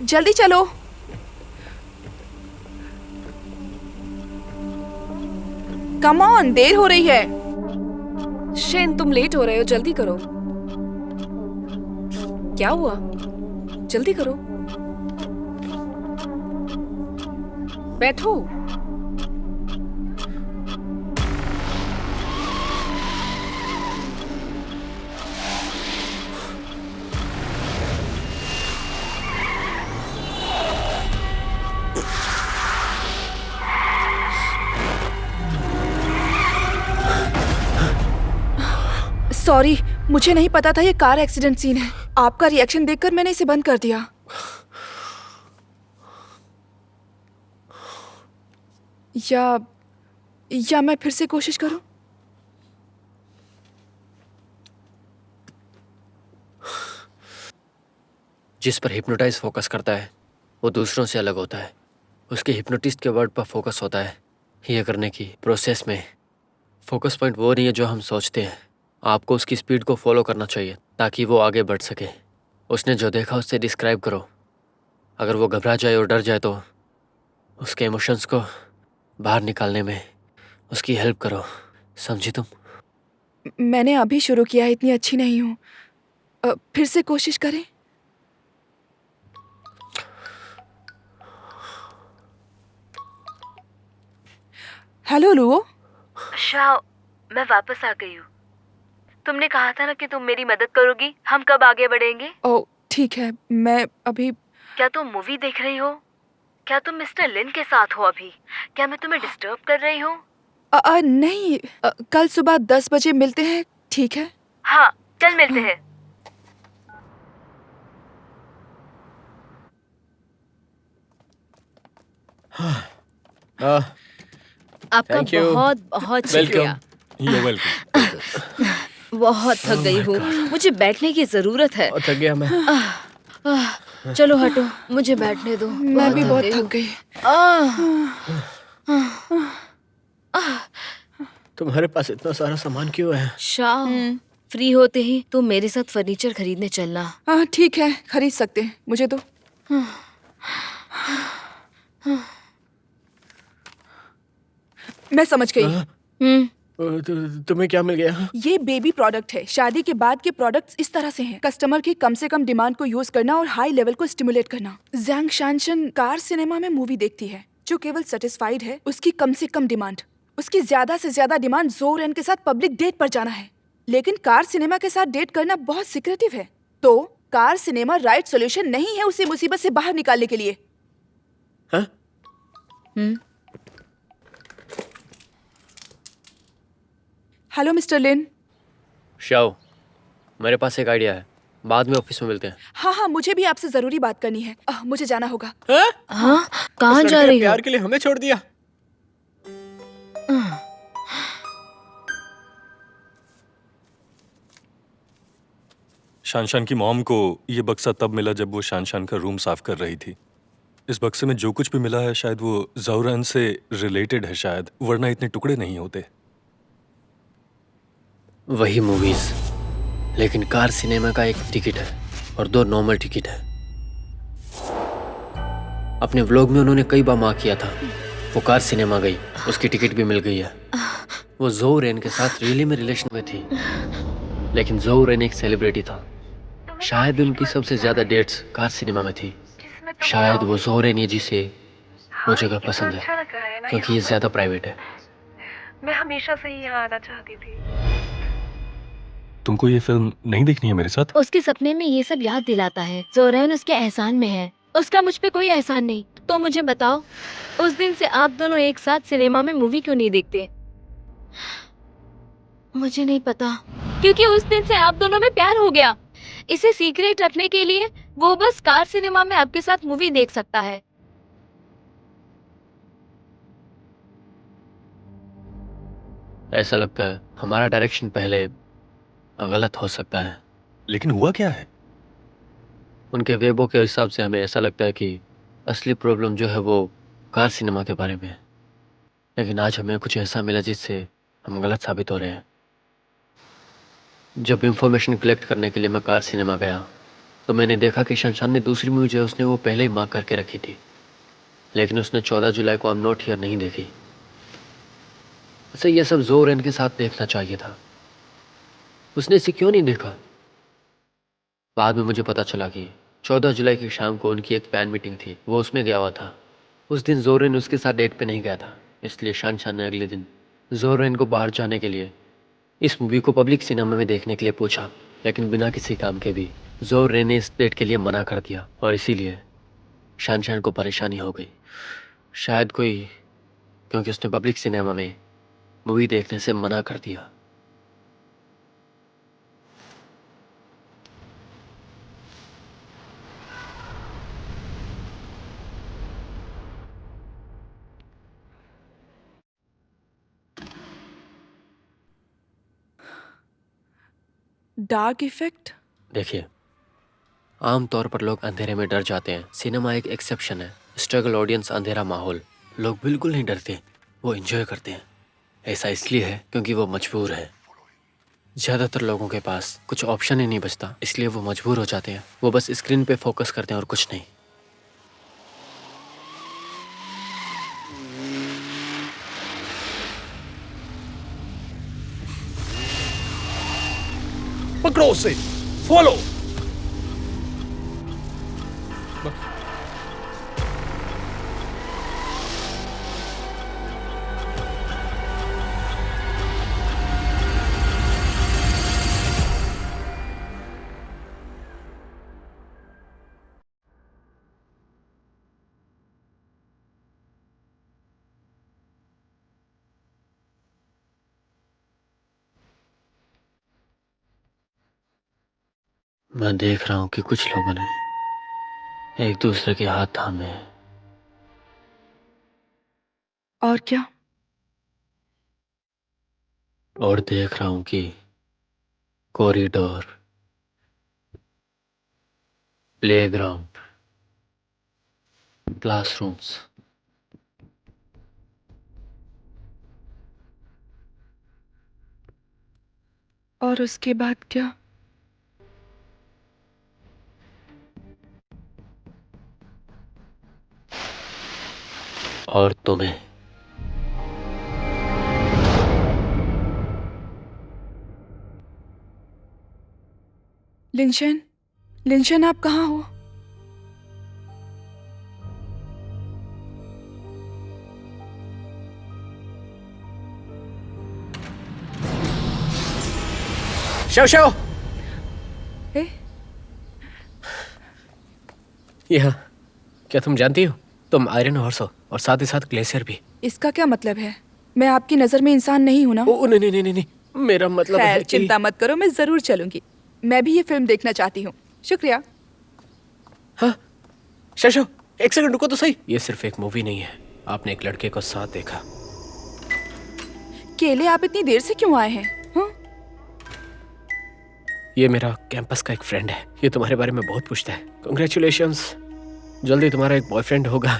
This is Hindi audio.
जल्दी चलो। कम ऑन, देर हो रही है। शेन, तुम लेट हो रहे हो, जल्दी करो। क्या हुआ? जल्दी करो, बैठो। सॉरी, मुझे नहीं पता था ये कार एक्सीडेंट सीन है। आपका रिएक्शन देखकर मैंने इसे बंद कर दिया। या मैं फिर से कोशिश करूं? जिस पर हिप्नोटाइज फोकस करता है वो दूसरों से अलग होता है। उसके हिप्नोटिस्ट के वर्ड पर फोकस होता है। ये करने की प्रोसेस में फोकस पॉइंट वो नहीं है जो हम सोचते हैं। आपको उसकी स्पीड को फॉलो करना चाहिए ताकि वो आगे बढ़ सके। उसने जो देखा उससे डिस्क्राइब करो। अगर वो घबरा जाए और डर जाए तो उसके इमोशंस को बाहर निकालने में उसकी हेल्प करो। समझी तुम? मैंने अभी शुरू किया है, इतनी अच्छी नहीं हूँ। फिर से कोशिश करें। Hello Luo. शाओ, मैं वापस आ गई हूँ। तुमने कहा था ना कि तुम मेरी मदद करोगी। हम कब आगे बढ़ेंगे? ओह ठीक है, मैं अभी। क्या तुम मूवी देख रही हो? क्या तुम मिस्टर लिन के साथ हो अभी? क्या मैं तुम्हें डिस्टर्ब कर रही हूँ? नहीं, कल सुबह 10 बजे मिलते हैं, ठीक है? हाँ, कल मिलते हैं। आपका Thank you. बहुत बहुत शुक्रिया। You're welcome. बहुत थक गई हूँ, मुझे बैठने की जरूरत है। बहुत थक गया मैं। चलो हटो, मुझे बैठने दो। मैं भी बहुत थक गई। तुम्हारे पास इतना सारा सामान क्यों है? शाह, फ्री होते ही तुम मेरे साथ फर्नीचर खरीदने चलना। हाँ ठीक है, खरीद सकते हैं, मुझे दो। मैं समझ गई। तुम्हें क्या मिल गया? ये बेबी प्रोडक्ट है। शादी के बाद के प्रोडक्ट्स इस तरह से हैं। कस्टमर की कम से कम डिमांड को यूज करना और हाई लेवल को स्टिमुलेट करना। जैंग शानशन कार सिनेमा में मूवी देखती है। जो केवल सेटिस्फाइड है उसकी कम से कम डिमांड। उसकी ज्यादा से ज्यादा डिमांड ज़ो रेन के साथ पब्लिक डेट पर जाना है। लेकिन कार सिनेमा के साथ डेट करना बहुत सिक्रेटिव है। तो कार सिनेमा राइट सोल्यूशन नहीं है उसे मुसीबत से बाहर निकालने के लिए। हाँ? हेलो मिस्टर लिन। शाओ, मेरे पास एक आइडिया है। बाद में ऑफिस में मिलते हैं। हाँ हाँ, मुझे भी आपसे जरूरी बात करनी है। मुझे जाना होगा। हाँ, कहाँ उस जा लड़के ने रही हो? प्यार के लिए हमें छोड़ दिया। शान की मॉम को ये बक्सा तब मिला जब वो शान का रूम साफ कर रही थी। इस बक्से में जो कुछ भी मिला है शायद वो ज़ौरन से रिलेटेड है शायद, वरना इतने टुकड़े नहीं होते। वही मूवीज, लेकिन कार सिनेमा का एक टिकट है और 2 नॉर्मल टिकट है। अपने व्लॉग में उन्होंने कई बार मार्क किया था। वो कार सिनेमा गई, उसकी टिकट भी मिल गई है। वो ज़ो रेन के साथ रियली में रिलेशन में थी, लेकिन ज़ो रेन एक सेलिब्रिटी था। शायद उनकी सबसे ज्यादा डेट्स कार सिनेमा में थी। शायद वो ज़ो रेन जिसे वो जगह पसंद है क्योंकि ये ज्यादा प्राइवेट है। मैं हमेशा से ही यहाँ आना चाहती थी। तुमको ये फिल्म नहीं देखनी है मेरे साथ? उसके सपने में ये सब याद दिलाता है। ज़ोरैन उसके एहसान में है, उसका मुझ पे कोई एहसान नहीं। तो मुझे बताओ, उस दिन से आप दोनों एक साथ सिनेमा में मूवी क्यों नहीं देखते? मुझे नहीं पता, क्योंकि उस दिन से आप दोनों में प्यार हो गया। इसे सीक्रेट रखने के लिए वो बस कार सिनेमा में आपके साथ मूवी देख सकता है। ऐसा लगता है हमारा डायरेक्शन पहले गलत हो सकता है। लेकिन हुआ क्या है? उनके वेबो के हिसाब से हमें ऐसा लगता है कि असली प्रॉब्लम जो है वो कार सिनेमा के बारे में है। लेकिन आज हमें कुछ ऐसा मिला जिससे हम गलत साबित हो रहे हैं। जब इंफॉर्मेशन कलेक्ट करने के लिए मैं कार सिनेमा गया तो मैंने देखा कि शनशान ने दूसरी मूवी जो है उसने वो पहले ही मार्क करके रखी थी, लेकिन उसने 14 जुलाई को आई एम नॉट हियर नहीं देखी। उसे ये सब ज़ोरेन के साथ देखना चाहिए था। उसने इसे क्यों नहीं देखा? बाद में मुझे पता चला कि 14 जुलाई की शाम को उनकी एक फैन मीटिंग थी, वो उसमें गया हुआ था। उस दिन ज़ोरेन उसके साथ डेट पे नहीं गया था, इसलिए शनशान ने अगले दिन ज़ोरेन को बाहर जाने के लिए इस मूवी को पब्लिक सिनेमा में देखने के लिए पूछा, लेकिन बिना किसी काम के भी ज़ोरेन ने इस डेट के लिए मना कर दिया और इसीलिए शनशान को परेशानी हो गई। शायद क्योंकि उसने पब्लिक सिनेमा में मूवी देखने से मना कर दिया। Dark effect? देखिए, आमतौर पर लोग अंधेरे में डर जाते हैं, सिनेमा एक एक्सेप्शन है। स्ट्रगल ऑडियंस, अंधेरा माहौल, लोग बिल्कुल नहीं डरते, वो एंजॉय करते हैं। ऐसा इसलिए है क्योंकि वो मजबूर है। ज़्यादातर लोगों के पास कुछ ऑप्शन ही नहीं बचता, इसलिए वो मजबूर हो जाते हैं। वो बस स्क्रीन पे फोकस करते हैं और कुछ नहीं। पकड़ो उसे, फॉलो। मैं देख रहा हूँ कि कुछ लोगों ने एक दूसरे के हाथ थामे हैं। और क्या? और देख रहा हूँ कि कॉरिडोर, प्लेग्राउंड, क्लासरूम्स, और उसके बाद क्या? और तुम्हें। लिंशन, लिंशन आप कहाँ हो? शव शव, ए? यहाँ क्या तुम जानती हो? तुम आयरन हॉर्स हो और साथ ही साथ ग्लेशियर भी। इसका क्या मतलब है? मैं आपकी नजर में इंसान नहीं हूं ना? ओ नहीं नहीं नहीं नहीं, मेरा मतलब है खैर, कि चिंता मत करो, मैं जरूर चलूंगी। मैं भी ये फिल्म देखना चाहती हूँ। शुक्रिया। हाँ शव, एक सेकंड रुको तो सही। ये सिर्फ एक मूवी नहीं है। आपने एक लड़के को साथ देखा। केले, आप इतनी देर से क्यों आए हैं? हाँ? ये मेरा कैंपस का एक फ्रेंड है। ये तुम्हारे बारे में बहुत पूछता है। कांग्रेचुलेशंस, जल्दी तुम्हारा एक बॉयफ्रेंड होगा।